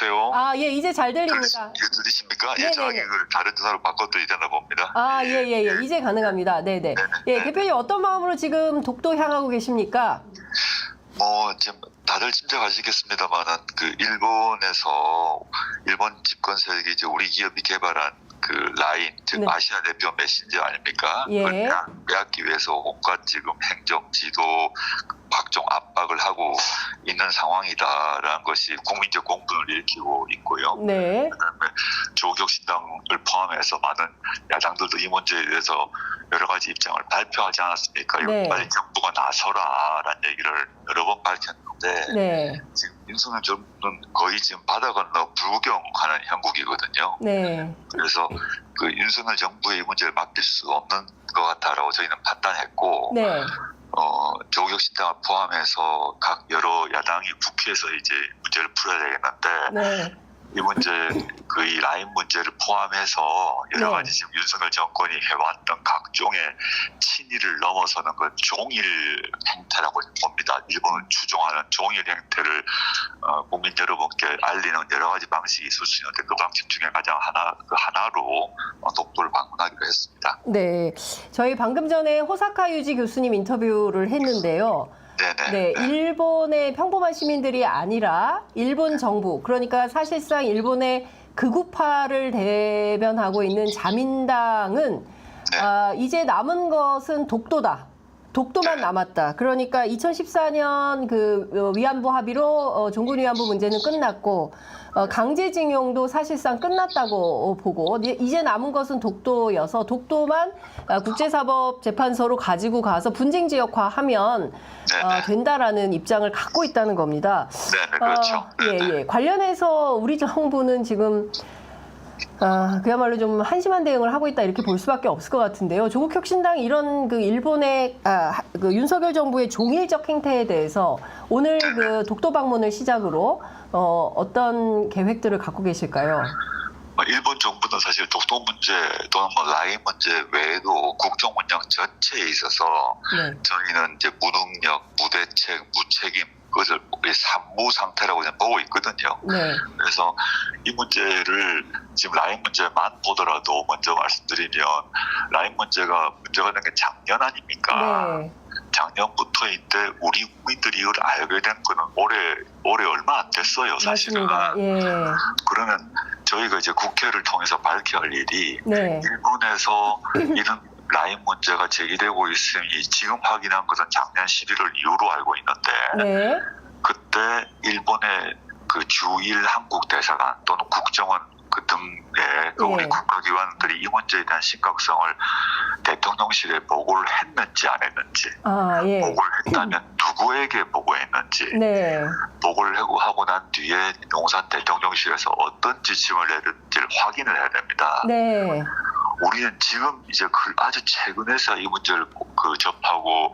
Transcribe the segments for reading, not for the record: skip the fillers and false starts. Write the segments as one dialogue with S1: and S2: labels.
S1: 여보세요?
S2: 아, 예, 이제 잘 들립니다.
S1: 이거 들리십니까?
S2: 네네네.
S1: 예, 정확히 이걸 다른 전화로 바꿔드려야 되나 봅니다.
S2: 아, 예, 예, 예. 이제 가능합니다. 네네. 예, 대표님 어떤 마음으로 지금 독도 향하고 계십니까?
S1: 지금 다들 짐작하시겠습니다만은 그 일본 집권 세력이 이제 우리 기업이 개발한 그 라인, 즉
S2: 네.
S1: 아시아 대표 메신저 아닙니까?
S2: 예.
S1: 그걸 빼앗기 위해서 온갖 지금 행정 지도 각종 압박을 하고 있는 상황이다라는 것이 국민적 공분을 일으키고 있고요.
S2: 네.
S1: 그다음에 조국혁신당을 포함해서 많은 야당들도 이 문제에 대해서 여러 가지 입장을 발표하지 않았습니까?
S2: 네.
S1: 빨리 정부가 나서라라는 얘기를 여러 번 밝혔는데
S2: 네.
S1: 지금 윤석열 정부는 거의 지금 바다 건너 불구경하는 형국이거든요.
S2: 네.
S1: 그래서 그 윤석열 정부의 이 문제를 맡길 수 없는 것 같다라고 저희는 판단했고,
S2: 네.
S1: 조국혁신당을 포함해서 각 여러 야당이 국회에서 이제 문제를 풀어야 되겠는데,
S2: 네.
S1: 이 문제, 그 이 라인 문제를 포함해서 여러
S2: 네.
S1: 가지 지금 윤석열 정권이 해왔던 각종의 친일을 넘어서는 그 종일 행태라고 봅니다. 일본을 추종하는 종일 행태를 국민 여러분께 알리는 여러 가지 방식이 있을 수 있는데 그 방식 중에 가장 하나로 독도를 방문하기로 했습니다.
S2: 네. 저희 방금 전에 호사카 유지 교수님 인터뷰를 했는데요.
S1: 네네.
S2: 네, 일본의 평범한 시민들이 아니라 일본 정부, 그러니까 사실상 일본의 극우파를 대변하고 있는 자민당은
S1: 네.
S2: 이제 남은 것은 독도다. 독도만 남았다. 그러니까 2014년 그 위안부 합의로 종군 위안부 문제는 끝났고 강제징용도 사실상 끝났다고 보고 이제 남은 것은 독도여서 독도만 국제사법재판소로 가지고 가서 분쟁 지역화하면 된다라는 입장을 갖고 있다는 겁니다.
S1: 네, 그렇죠.
S2: 예, 예. 관련해서 우리 정부는 지금 그야말로 좀 한심한 대응을 하고 있다 이렇게 볼 수밖에 없을 것 같은데요. 조국혁신당이 이런 그 일본의 그 윤석열 정부의 종일적 행태에 대해서 오늘 그 독도 방문을 시작으로 어떤 계획들을 갖고 계실까요?
S1: 일본 정부는 사실 독도 문제 또는 라인 문제 외에도 국정 운영 전체에 있어서 저희는 이제 무능력, 무대책, 무책임 그것을 산무 상태라고 그냥 보고 있거든요.
S2: 네.
S1: 그래서 이 문제를 지금 라인 문제만 보더라도 먼저 말씀드리면 라인 문제가 되는 게 작년 아닙니까?
S2: 네.
S1: 작년부터인데 우리 국민들이 이걸 알게 된 거는 올해 얼마 안 됐어요, 사실은.
S2: 맞습니다. 예.
S1: 그러면 저희가 이제 국회를 통해서 밝혀야 할 일이
S2: 네.
S1: 일본에서 이런 라인 문제가 제기되고 있음이 지금 확인한 것은 작년 11월 이후로 알고 있는데
S2: 네.
S1: 그때 일본의 그 주일 한국 대사관 또는 국정원 그 등의 그 우리 국가기관들이 이 문제에 대한 심각성을 대통령실에 보고를 했는지 안 했는지
S2: 예.
S1: 보고를 했다면 누구에게 보고했는지
S2: 네.
S1: 보고를 하고 난 뒤에 용산 대통령실에서 어떤 지침을 내렸는지를 확인을 해야 됩니다.
S2: 네.
S1: 우리는 지금 이제 아주 최근에서 이 문제를 접하고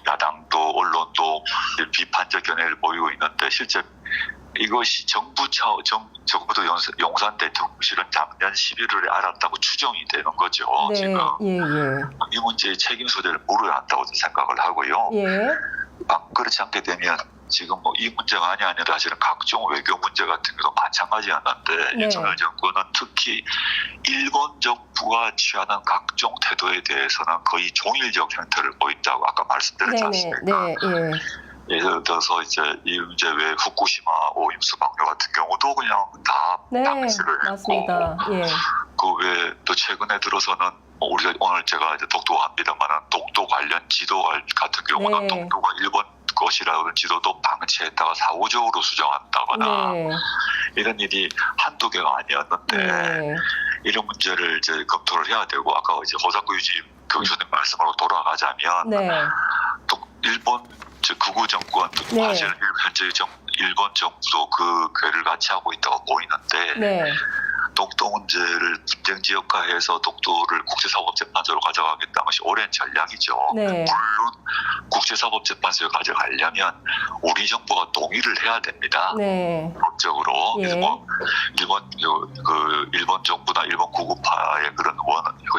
S1: 야당도 언론도 비판적 견해를 보이고 있는데 실제 이것이 적어도 용산 대통령실은 작년 11월에 알았다고 추정이 되는 거죠.
S2: 네.
S1: 지금
S2: 예, 예.
S1: 이 문제의 책임 소재를 물어야 한다고 생각을 하고요.
S2: 예.
S1: 그렇지 않게 되면 지금 이 문제만이 아니라 사실은 각종 외교 문제 같은 것도 마찬가지였는데 윤석열 정부는 특히 일본 정부가 취하는 각종 태도에 대해서는 거의 종일적 형태를 보인다고 아까 말씀드렸지 않습니까?
S2: 네, 예.
S1: 예를 들어서 이제 이 문제 외에 후쿠시마 오염수 방류 같은 경우도 그냥 다 방치를 했고,
S2: 맞습니다. 예.
S1: 그 외에 또 최근에 들어서는 우리가 오늘 제가 이제 독도 갑니다만은 독도 관련 지도 같은 경우는 독도가 일본 것이라는 지도도 방치했다가 사후적으로 수정한다거나 이런 일이 한두 개가 아니었는데 이런 문제를 이제 검토를 해야 되고 아까 이제 호사쿠 유지 교수님 말씀으로 돌아가자면 일본 극우 정권 사실 현재 일본 정부도 그 괴를 같이 하고 있다고 보이는데 독도 문제를 분쟁 지역화해서 독도를 국제사법재판소로 가져가겠다는 것이 오랜 전략이죠.
S2: 네.
S1: 물론 국제사법재판소에 가져가려면 우리 정부가 동의를 해야 됩니다.
S2: 네.
S1: 법적으로.
S2: 예.
S1: 그래서 뭐 일본 정부나 일본 구구파의 그런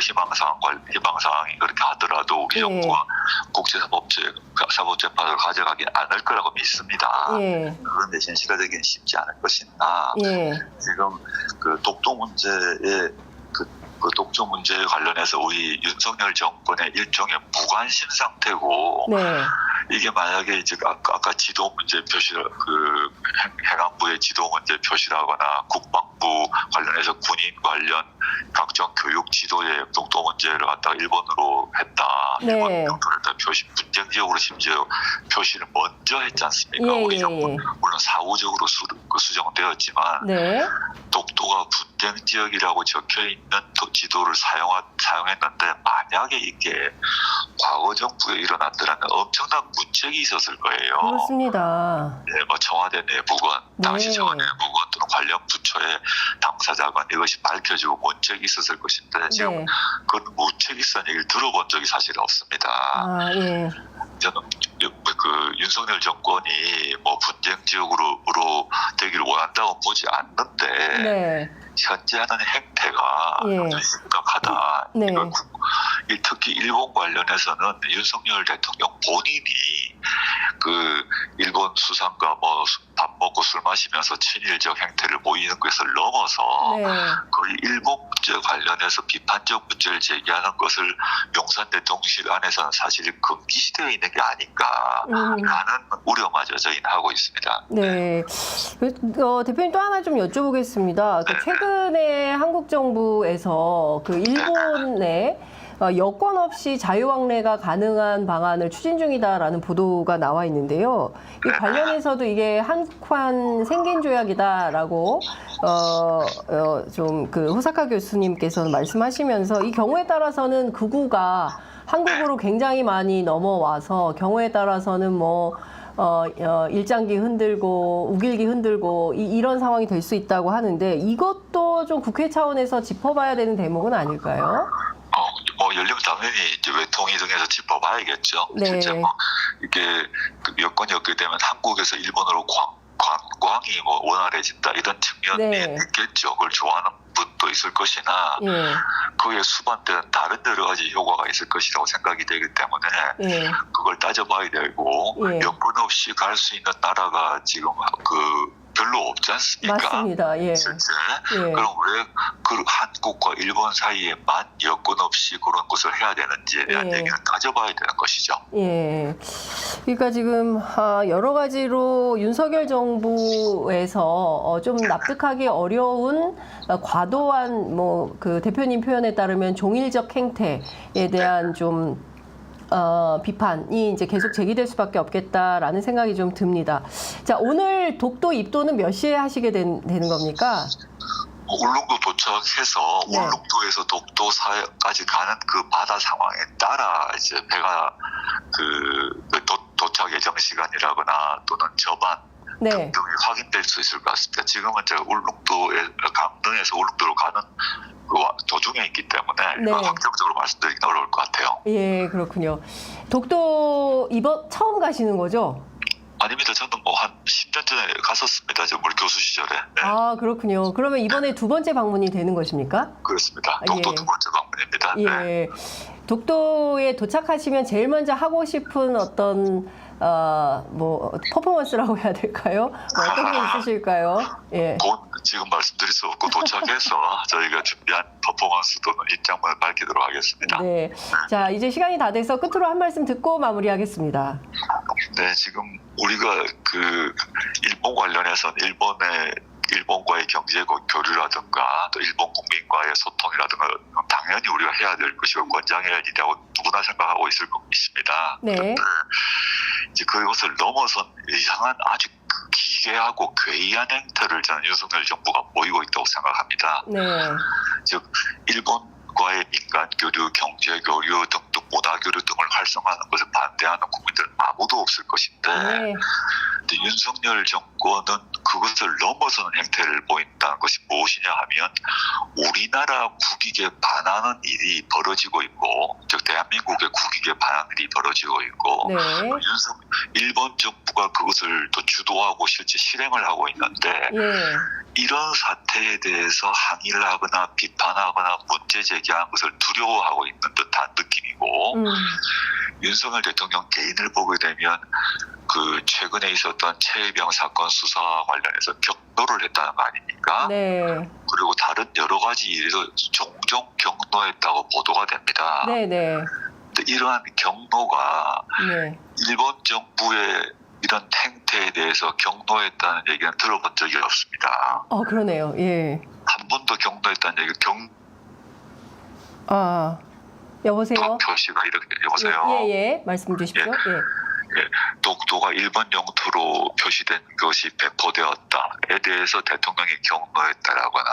S1: 희망사항이 그렇게 하더라도 우리
S2: 예.
S1: 정부가 국제사법재판소를 가져가긴 않을 거라고 믿습니다.
S2: 예.
S1: 그런 대신 실효적인 쉽지 않을 것이나
S2: 예.
S1: 지금 그 독도 문제에 그 독도 문제에 관련해서 우리 윤석열 정권의 일종의 무관심 상태고
S2: 네.
S1: 이게 만약에 이제 아까 지도 문제 그 행안부의 지도 문제 표시라거나 국방부 관련해서 군인 관련 각종 교육 지도에 독도 문제를 갖다가 일본으로 했다.
S2: 네.
S1: 일본 영토를 했다. 분쟁 지역으로 심지어 표시를 먼저 했지 않습니까?
S2: 예,
S1: 우리
S2: 예,
S1: 정부
S2: 예.
S1: 물론 사후적으로 수정되었지만
S2: 네.
S1: 독도가 분쟁 지역이라고 적혀 있는 지도를 사용했는데 만약에 이게 과거 정부에 일어났더라면 엄청난 문책이 있었을 거예요.
S2: 그렇습니다.
S1: 네, 뭐 청와대 내부건, 당시
S2: 네.
S1: 청와대 내부건 또는 관련 부처의 당사자건 이것이 밝혀지고 문책이 있었을 것인데 지금
S2: 네.
S1: 그런 문책이 있었는 얘기를 들어본 적이 사실 없습니다.
S2: 아, 예.
S1: 저는 그 윤석열 정권이 뭐 분쟁 지역으로 되기를 원한다고 보지 않는데
S2: 네.
S1: 현재 하는 행태가
S2: 예.
S1: 굉장히 심각하다.
S2: 네.
S1: 특히 일본 관련해서는 윤석열 대통령 본인이 그 일본 수상과 뭐 밥 먹고 술 마시면서 친일적 행태를 보이는 것을 넘어서
S2: 네.
S1: 거의 일본 문제 관련해서 비판적 문제를 제기하는 것을 용산 대통령실 안에서는 사실 금기시되어 있는 게 아닌가 라는 우려마저 저희는 하고 있습니다.
S2: 네. 대표님 또 하나 좀 여쭤보겠습니다. 그 최근에 한국 정부에서 그 일본에 여권 없이 자유왕래가 가능한 방안을 추진 중이다라는 보도가 나와 있는데요. 이 관련해서도 이게 한국환 생긴조약이다라고 좀 그 호사카 교수님께서는 말씀하시면서 이 경우에 따라서는 극우가 한국으로 굉장히 많이 넘어와서 경우에 따라서는 뭐 일장기 흔들고 우길기 흔들고 이런 상황이 될 수 있다고 하는데 이것도 좀 국회 차원에서 짚어봐야 되는 대목은 아닐까요?
S1: 뭐 열리면 당연히 이제 외통위 등에서 짚어봐야겠죠.
S2: 네.
S1: 실제 뭐 이게 여건이 없게 되면 한국에서 일본으로 관광이 뭐 원활해진다 이런 측면이
S2: 네.
S1: 있겠죠. 그걸 좋아하는 분도 있을 것이나
S2: 예.
S1: 그에 수반되는 다른 여러 가지 효과가 있을 것이라고 생각이 되기 때문에
S2: 예.
S1: 그걸 따져봐야 되고
S2: 예.
S1: 여건 없이 갈 수 있는 나라가 지금 별로 없지 않습니까?
S2: 맞습니다. 예.
S1: 실제.
S2: 예.
S1: 그럼 왜 그 한국과 일본 사이에만 여건 없이 그런 것을 해야 되는지에 대한
S2: 예.
S1: 얘기는 따져봐야 되는 것이죠.
S2: 예. 그러니까 지금 여러 가지로 윤석열 정부에서 좀 납득하기 어려운 과도한 뭐 그 대표님 표현에 따르면 종일적 행태에 대한 좀 비판이 이제 계속 제기될 수밖에 없겠다라는 생각이 좀 듭니다. 자, 오늘 독도 입도는 몇 시에 하시게 되는 겁니까?
S1: 울릉도 도착해서
S2: 네.
S1: 울릉도에서 독도사까지 가는 그 바다 상황에 따라 이제 배가 도착 예정 시간이라거나 또는 저반
S2: 네.
S1: 등등이 확인될 수 있을 것 같습니다. 지금은 제가 강릉에서 울릉도로 가는 그 도중에 있기 때문에
S2: 네.
S1: 확정적으로 말씀드리기 어려울 것 같아요.
S2: 예, 그렇군요. 독도 이번 처음 가시는 거죠?
S1: 아닙니다. 저는 뭐 한 10년 전에 갔었습니다. 우리 교수 시절에. 네.
S2: 아, 그렇군요. 그러면 이번에 두 번째 방문이 되는 것입니까?
S1: 그렇습니다. 독도
S2: 예.
S1: 두 번째 방문입니다. 네.
S2: 예. 독도에 도착하시면 제일 먼저 하고 싶은 어떤 뭐 퍼포먼스라고 해야 될까요? 뭐 어떤 게 있으실까요? 예.
S1: 지금 말씀드릴 수 없고 도착해서 저희가 준비한 퍼포먼스 또는 입장문을 밝히도록 하겠습니다.
S2: 네. 자, 이제 시간이 다 돼서 끝으로 한 말씀 듣고 마무리하겠습니다.
S1: 네, 지금 우리가 그 일본 관련해서 일본과의 경제 교류라든가 또 일본 국민과의 소통이라든가 당연히 우리가 해야 될 것이고 권장해야 할 일이라고 누구나 생각하고 있습니다.
S2: 네.
S1: 그런데 이제 그것을 넘어선 이상한 아주 기괴하고 괴이한 행태를 저는 윤석열 정부가 보이고 있다고 생각합니다.
S2: 네.
S1: 즉 일본과의 민간 교류, 경제 교류 등등 문화 교류 등을 활성화하는 것을 반대하는 국민들은 아무도 없을 것인데
S2: 네.
S1: 근데 윤석열 정권은 그것을 넘어서는 행태를 보인다는 것이 무엇이냐 하면 우리나라 국익에 반하는 일이 벌어지고 있고, 즉 대한민국의 국익에 반하는 일이 벌어지고 있고,
S2: 네.
S1: 일본 정부가 그것을 또 주도하고 실제 실행을 하고 있는데,
S2: 예.
S1: 이런 사태에 대해서 항의를 하거나 비판하거나 문제 제기하는 것을 두려워하고 있는 듯한 느낌이고, 윤석열 대통령 개인을 보게 되면 그 최근에 있었던 최혜병 사건 수사와 관련해서 격노를 했다는 거 아닙니까?
S2: 네.
S1: 그리고 다른 여러 가지 일도 종종 격노했다고 보도가 됩니다.
S2: 네네.
S1: 근데 이러한 격노가
S2: 네.
S1: 일본 정부의 이런 행태에 대해서 격노했다는 얘기는 들어본 적이 없습니다.
S2: 그러네요. 예.
S1: 한 번도 격노했다는 얘기,
S2: 여보세요?
S1: 표시가 이렇게, 여보세요?
S2: 예. 말씀 주십시오. 예.
S1: 독도가 일본 영토로 표시된 것이 배포되었다에 대해서 대통령이 격노했다라거나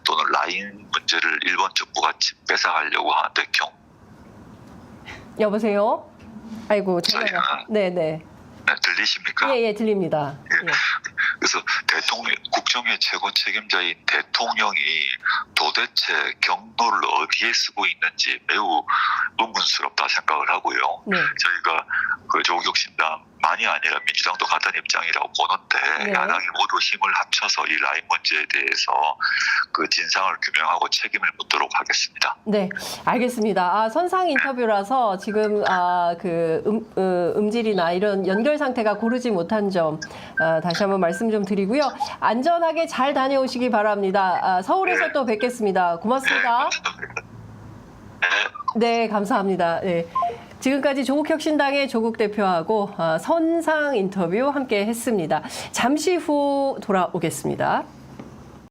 S1: 또는 라인 문제를 일본 정부가 뺏어가려고 하는데
S2: 여보세요? 아이고, 전화가. 네네.
S1: 네, 들리십니까?
S2: 예, 들립니다. 예.
S1: 그래서 국정의 최고 책임자인 대통령이 도대체 격노를 어디에 쓰고 있는지 매우 의문스럽다 생각을 하고요.
S2: 네.
S1: 저희가 그 조국혁신당만이 아니라 민주당도 같은 입장이라고 보는데,
S2: 네.
S1: 야당이 모두 힘을 합쳐서 이 라인 문제에 대해서 그 진상을 규명하고 책임을 묻도록 하겠습니다.
S2: 네, 알겠습니다. 선상 인터뷰라서 지금 음질이나 이런 연결 상태가 고르지 못한 점 다시 한번 말씀 좀 드리고요. 안전하게 잘 다녀오시기 바랍니다. 서울에서 또 뵙겠습니다. 고맙습니다. 네, 감사합니다. 네. 지금까지 조국혁신당의 조국 대표하고 선상 인터뷰 함께 했습니다. 잠시 후 돌아오겠습니다.